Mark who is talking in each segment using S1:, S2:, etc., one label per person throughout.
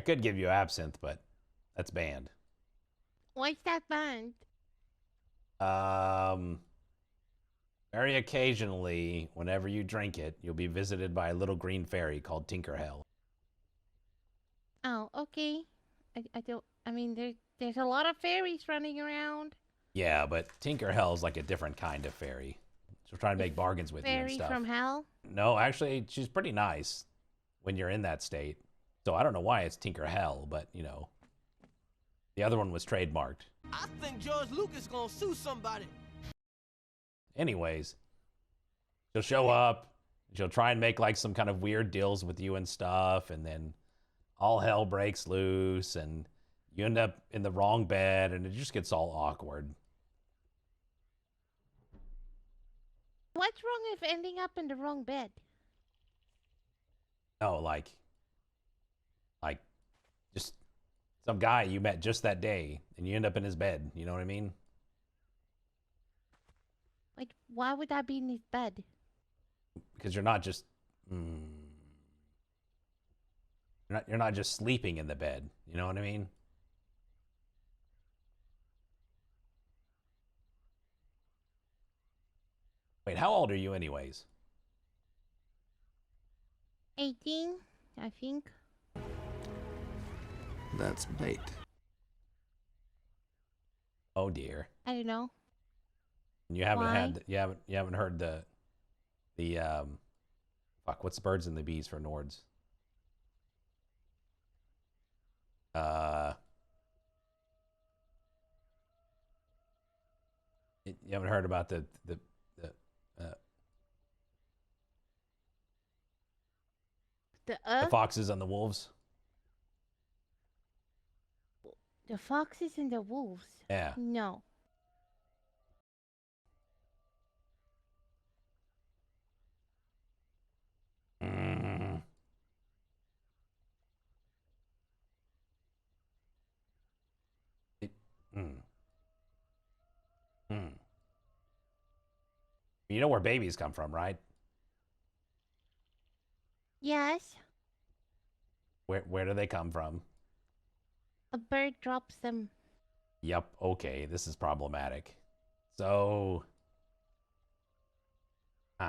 S1: could give you absinthe, but that's banned.
S2: Why's that banned?
S1: Um, very occasionally, whenever you drink it, you'll be visited by a little green fairy called Tinkerhell.
S2: Oh, okay. I don't. I mean, there's a lot of fairies running around.
S1: Yeah, but Tinkerhell's like a different kind of fairy. She'll try to make bargains with you and
S2: Fairy
S1: stuff.
S2: from hell.
S1: No, actually, she's pretty nice when you're in that state. So I don't know why it's Tinkerhell, but you know, the other one was trademarked.
S3: I think George Lucas gonna sue somebody.
S1: Anyways, she'll show up. She'll try and make like some kind of weird deals with you and stuff, and then all hell breaks loose, and you end up in the wrong bed, and it just gets all awkward.
S2: What's wrong with ending up in the wrong bed?
S1: No, like just some guy you met just that day, and you end up in his bed. You know what I mean?
S2: Like, why would I be in his bed?
S1: Because you're not just you're not just sleeping in the bed. You know what I mean? Wait, how old are you anyways?
S2: 18, I think.
S4: That's bait.
S1: Oh dear.
S2: I don't know.
S1: You haven't
S2: Why?
S1: had you haven't heard the fuck, what's the birds and the bees for Nords? You haven't heard about the
S2: The
S1: foxes and the wolves?
S2: the foxes and the wolves.
S1: Yeah.
S2: No.
S1: Mm. Mm. Mm. You know where babies come from, right?
S2: Yes.
S1: Where do they come from?
S2: A bird drops them.
S1: Yep, okay, this is problematic. So, you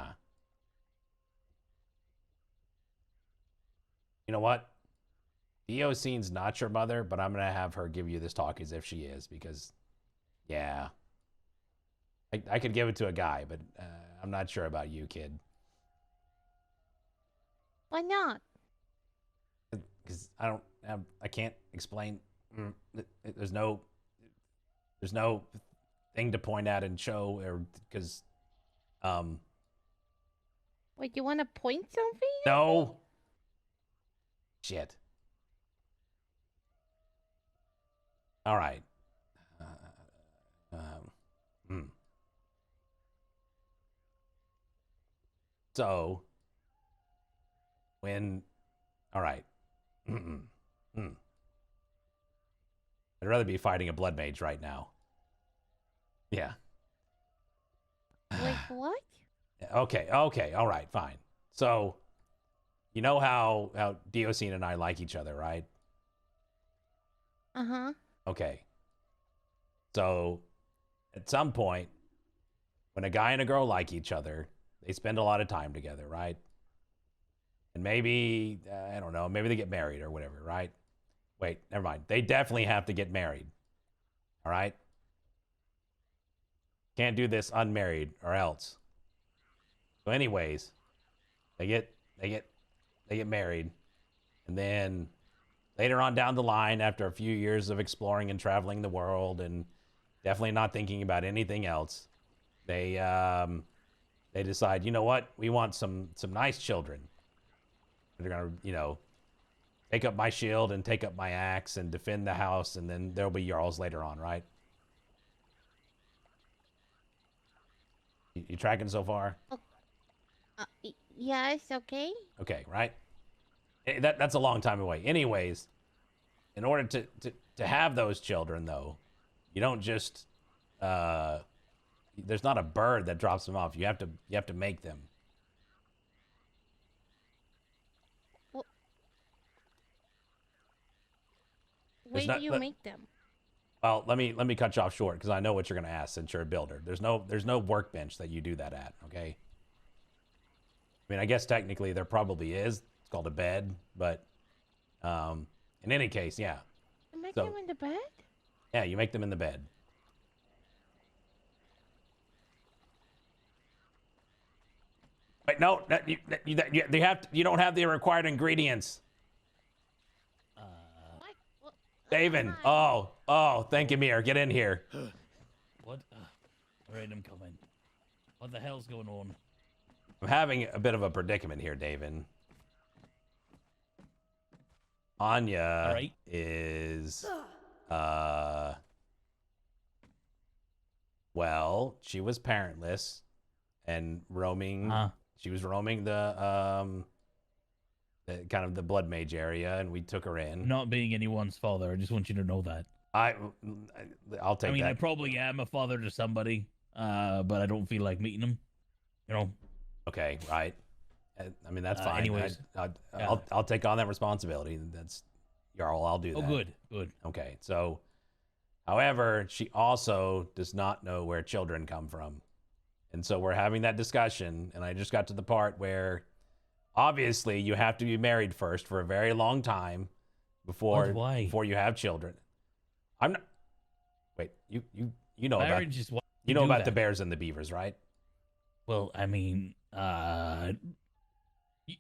S1: know what? Eocine's not your mother, but I'm gonna have her give you this talk as if she is, because, yeah. I could give it to a guy, but I'm not sure about you, kid.
S2: Why not?
S1: Because I can't explain. There's no thing to point at and show, or because,
S2: Wait, you want to point something?
S1: no. Shit. All right. So, all right. I'd rather be fighting a blood mage right now. Yeah.
S2: Wait, what?
S1: Okay, all right, fine. So, you know how Diocene and I like each other, right?
S2: Uh-huh.
S1: Okay. So, at some point, when a guy and a girl like each other, they spend a lot of time together, right? And maybe, I don't know, maybe they get married or whatever, right? Wait, never mind. They definitely have to get married. All right? Can't do this unmarried or else. So anyways, they get married, and then later on down the line, after a few years of exploring and traveling the world and definitely not thinking about anything else, they decide, you know what? We want some nice children. They're gonna, you know, take up my shield and take up my axe and defend the house, and then there'll be Jarls later on, right? You tracking so far?
S2: Yes, okay.
S1: Okay, right? That's a long time away. Anyways, in order to have those children, though, you don't just there's not a bird that drops them off. You have to make them. There's
S2: Where do you make them?
S1: Well, let me cut you off short because I know what you're going to ask since you're a builder. There's no workbench that you do that at. Okay. I mean, I guess technically there probably is. It's called a bed, but in any case, yeah.
S2: You make them in the bed?
S1: Yeah, you make them in the bed. Wait, no, you don't have the required ingredients.
S2: What?
S1: Davin, oh, thank you, Mir. Get in here.
S4: What? All right, I'm coming. What the hell's going on?
S1: I'm having a bit of a predicament here, Davin. Anja
S4: right.
S1: is, well, she was parentless and roaming. She was roaming the kind of the blood mage area, and we took her in.
S4: Not being anyone's father, I just want you to know that.
S1: I'll take that.
S4: I mean, I probably am a father to somebody, but I don't feel like meeting them. You know.
S1: Okay, right. I mean, that's fine.
S4: Anyways,
S1: I'll take on that responsibility. That's Jarl. I'll do that.
S4: Oh, good.
S1: Okay, so, however, she also does not know where children come from. And so we're having that discussion, and I just got to the part where obviously you have to be married first for a very long time before you have children. I'm not. Wait, you know
S4: marriage
S1: about
S4: is
S1: you know about the bears and the beavers, right?
S4: Well, I mean,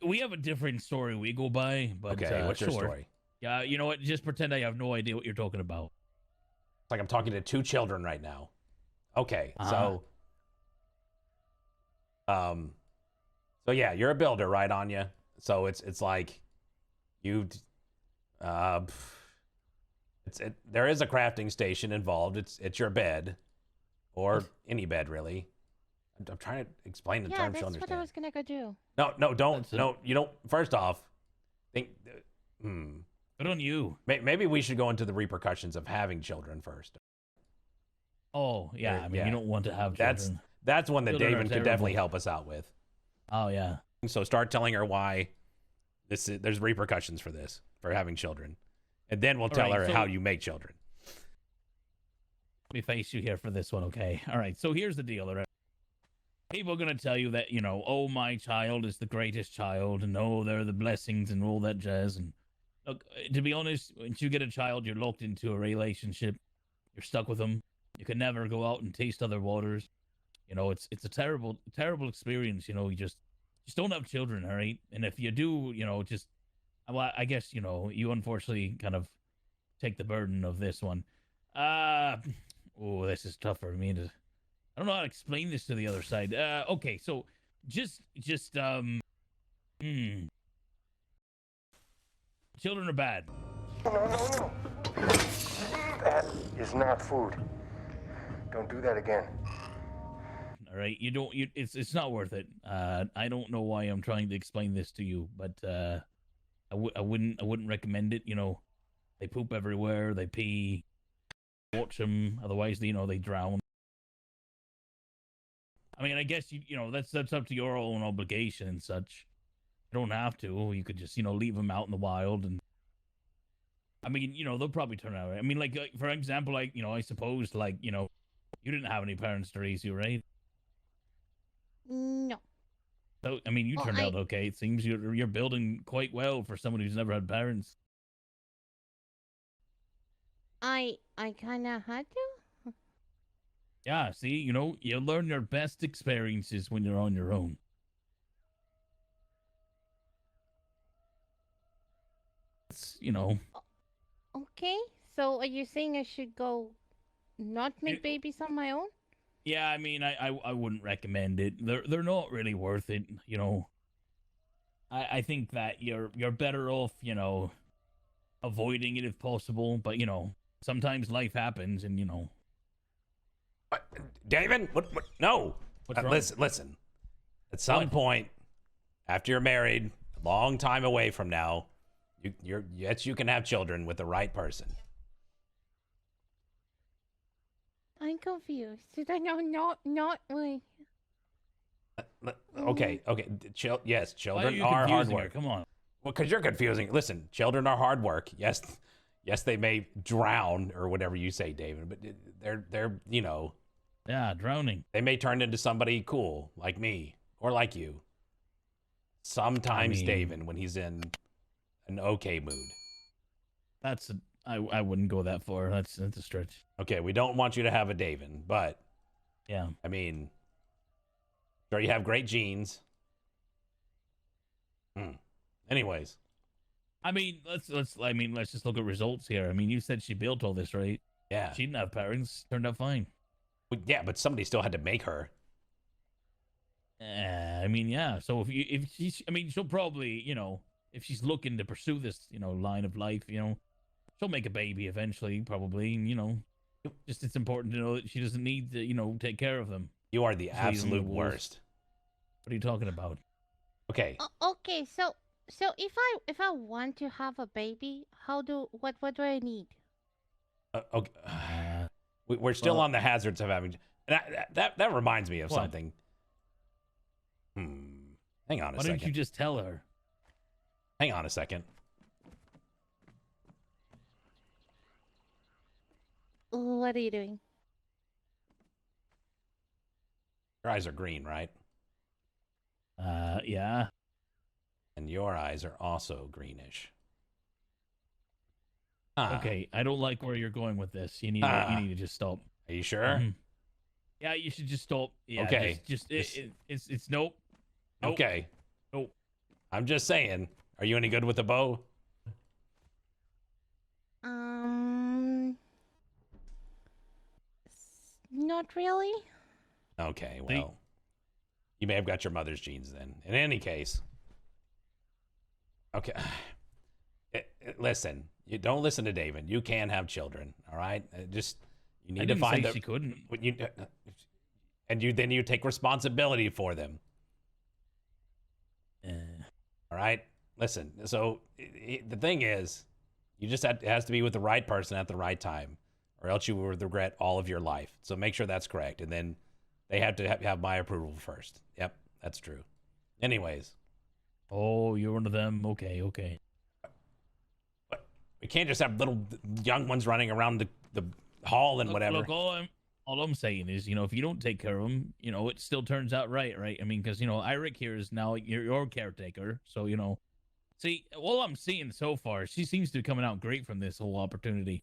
S4: we have a different story we go by, but
S1: okay, what's your story?
S4: Yeah, you know what? Just pretend I have no idea what you're talking about.
S1: It's like I'm talking to two children right now. Okay, so yeah, you're a builder, right, Anja? So it's like you there is a crafting station involved. It's your bed, or any bed really. I'm trying to explain the terms to understand.
S2: Yeah, that's what I was gonna go do.
S1: No, don't. No, you don't. First off, think.
S4: Good on you.
S1: Maybe we should go into the repercussions of having children first.
S4: Oh yeah, I mean, you don't want to have children.
S1: That's one that
S4: Children
S1: Davin could definitely help us out with.
S4: Oh yeah.
S1: So start telling her why there's repercussions for this, for having children, and then we'll tell her how you make children.
S4: Let me face you here for this one, okay? All right. So here's the deal, all right? People are going to tell you that, you know, oh, my child is the greatest child, and oh, they're the blessings and all that jazz. And look, to be honest, once you get a child, you're locked into a relationship. You're stuck with them. You can never go out and taste other waters. You know, it's a terrible, terrible experience. You know, you just don't have children, all right? And if you do, you know, well, I guess, you know, you unfortunately kind of take the burden of this one. Oh, this is tough for me to. I don't know how to explain this to the other side. Okay, so just children are bad.
S5: No. That is not food. Don't do that again.
S4: All right, it's not worth it. I don't know why I'm trying to explain this to you, but I wouldn't recommend it. You know, they poop everywhere, they pee. Watch them, otherwise, you know, they drown. I mean, I guess you know that's up to your own obligation and such. You don't have to. You could just, you know, leave them out in the wild, and I mean, you know, they'll probably turn out. I mean, like for example, like, you know, I suppose, like, you know, you didn't have any parents to raise you, right?
S2: No.
S4: So I mean, you turned out okay. It seems you're building quite well for someone who's never had parents.
S2: I kind of had to.
S4: Yeah, see, you know, you learn your best experiences when you're on your own. It's, you know.
S2: Okay, so are you saying I should go not make babies on my own?
S4: Yeah, I mean, I wouldn't recommend it. They're not really worth it, you know. I think that you're better off, you know, avoiding it if possible, but, you know, sometimes life happens and, you know.
S1: Davin, what? No.
S4: What's wrong?
S1: Listen. At some point, after you're married, a long time away from now, you can have children with the right person.
S2: I'm confused. Did I know not like?
S1: Okay. Yes, children
S4: Why are
S1: are hard
S4: her?
S1: work.
S4: Come on.
S1: Well, because you're confusing. Listen, children are hard work. Yes, Yes, they may drown or whatever you say, David, but they're
S4: Yeah, drowning.
S1: they may turn into somebody cool like me or like you. Sometimes
S4: mean-
S1: David when he's in an okay mood.
S4: I wouldn't go that far. That's a stretch.
S1: Okay, we don't want you to have a David, but
S4: Yeah.
S1: I mean, sure you have great genes. Anyways,
S4: I mean, let's just look at results here. I mean, you said she built all this, right?
S1: yeah.
S4: She didn't have parents. Turned out fine.
S1: Well, yeah, but somebody still had to make her.
S4: I mean, yeah. So if she's, I mean, she'll probably, if she's looking to pursue this, line of life, she'll make a baby eventually, probably. And, just it's important to know that she doesn't need to, take care of them.
S1: You are the
S4: So you don't
S1: absolute
S4: know
S1: worst.
S4: What are you talking about?
S1: Okay,
S2: Okay, so if I want to have a baby, what do I need?
S1: okay. We're still
S4: Well-
S1: on the hazards of having. That reminds me of
S4: What?
S1: something. Hang on a
S4: Why
S1: second.
S4: didn't you just tell her?
S1: Hang on a second.
S2: What are you doing?
S1: Your eyes are green, right?
S4: Yeah.
S1: And your eyes are also greenish. Ah,
S4: Okay, I don't like where you're going with this. You need to just stop.
S1: Are you sure?
S4: Mhm. Yeah, you should just stop. Yeah,
S1: Okay.
S4: It's nope. Nope.
S1: Okay.
S4: Nope.
S1: I'm just saying. Are you any good with a bow?
S2: Not really.
S1: Okay, well, you may have got your mother's genes then. In any case, okay. Listen, you don't listen to David. You can have children, all right? Just you need
S4: I
S1: to
S4: didn't
S1: find
S4: say
S1: the
S4: she couldn't.
S1: when you and you take responsibility for them. All right? Listen. So the thing is, you just it has to be with the right person at the right time, or else you will regret all of your life. So make sure that's correct, and then they have to have my approval first. Yep, that's true. Anyways,
S4: Oh, you're one of them. Okay.
S1: we can't just have little young ones running around the hall and whatever.
S4: Look, all I'm saying is, if you don't take care of them, it still turns out right? I mean, because Eirik here is now your caretaker, so see, all I'm seeing so far, she seems to be coming out great from this whole opportunity.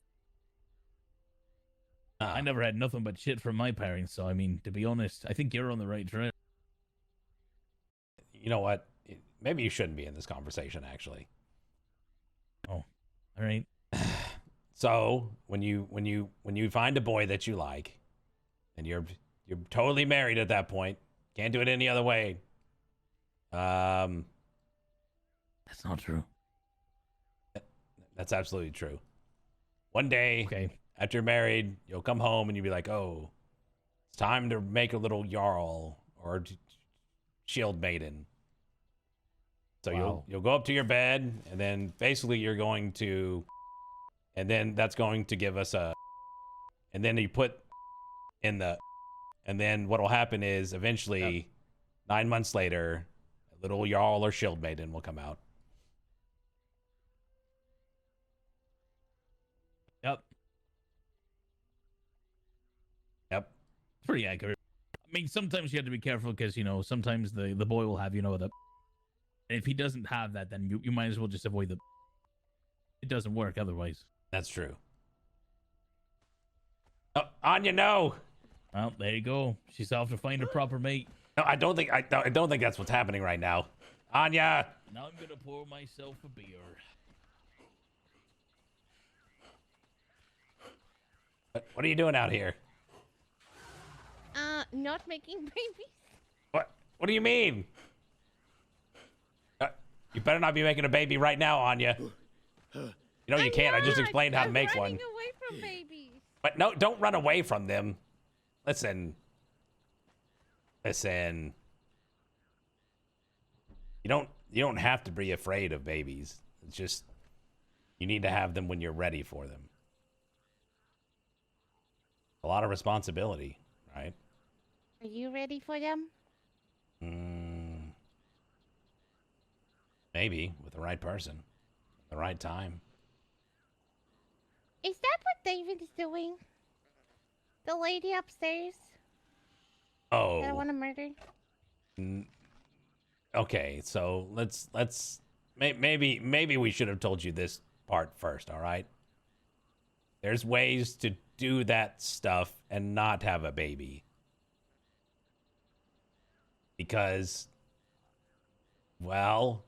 S4: I never had nothing but shit from my parents, so I mean, to be honest, I think you're on the right track.
S1: You know what? Maybe you shouldn't be in this conversation, actually.
S4: All right.
S1: So when you find a boy that you like, and you're totally married at that point, can't do it any other way.
S4: That's not true.
S1: That's absolutely true. One day,
S4: Okay.
S1: after you're married, you'll come home and you'll be like, "Oh, it's time to make a little jarl or shield maiden." So
S4: Wow.
S1: you'll go up to your bed, and then basically you're going to, and then that's going to give us a, and then you put in the, and then what will happen is eventually, 9 months later, a little jarl or shield maiden will come out.
S4: Yep.
S1: Yep.
S4: It's pretty accurate. I mean, sometimes you have to be careful because, sometimes the boy will have, the... And if he doesn't have that, then you might as well just avoid the... It doesn't work otherwise.
S1: That's true. Oh, Anja, no.
S4: Well, there you go. She's off to find a proper mate.
S1: No, I don't think that's what's happening right now. Anja.
S4: Now I'm gonna pour myself a beer.
S1: What are you doing out here?
S2: Not making babies.
S1: What do you mean? You better not be making a baby right now, Anja. You know you can't. I just explained how to make one.
S2: I'm running away from babies.
S1: But no, don't run away from them. Listen. You don't have to be afraid of babies. It's just you need to have them when you're ready for them. A lot of responsibility, right?
S2: Are you ready for them?
S1: Maybe with the right person, the right time.
S2: Is that what David is doing? The lady upstairs that I
S1: Oh.
S2: want to murder?
S1: Okay, so maybe we should have told you this part first, all right? There's ways to do that stuff and not have a baby. Because, well,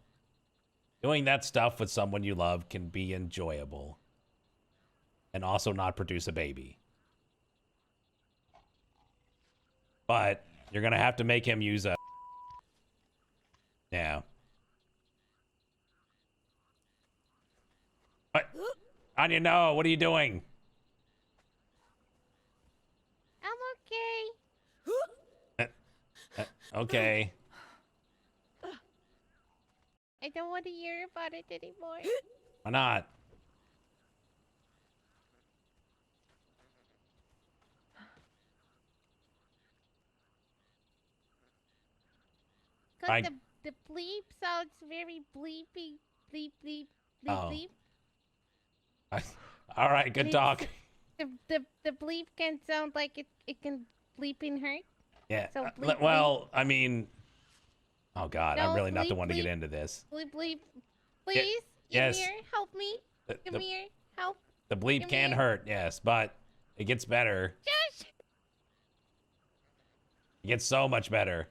S1: doing that stuff with someone you love can be enjoyable and also not produce a baby. But you're going to have to make him use a... Yeah. What? Anya, no, what are you doing?
S2: I'm okay.
S1: Okay.
S2: I don't want to hear about it anymore.
S1: Why not?
S2: Because the bleep sounds very bleepy. Bleep, bleep, bleep,
S1: Oh.
S2: bleep.
S1: All right, good
S2: And
S1: talk.
S2: The bleep can sound like it can bleep in hurt.
S1: Yeah.
S2: So bleep,
S1: Well, I mean, oh God, I'm
S2: No,
S1: really not the
S2: bleep,
S1: one to get
S2: bleep.
S1: into this.
S2: Bleep, bleep. Please,
S1: yes.
S2: Ymir, help me.
S1: The,
S2: Ymir, help.
S1: the bleep
S2: Come
S1: can
S2: here.
S1: hurt, yes, but it gets better.
S2: Josh!
S1: It gets so much better.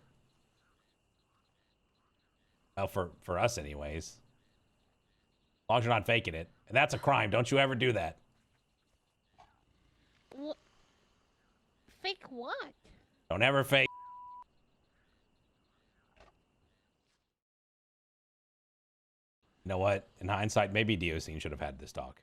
S1: Well, for us, anyways. As long as you're not faking it, and that's a crime. Don't you ever do that.
S2: Fake what?
S1: Don't ever fake. You know what? In hindsight, maybe Diosine should have had this talk.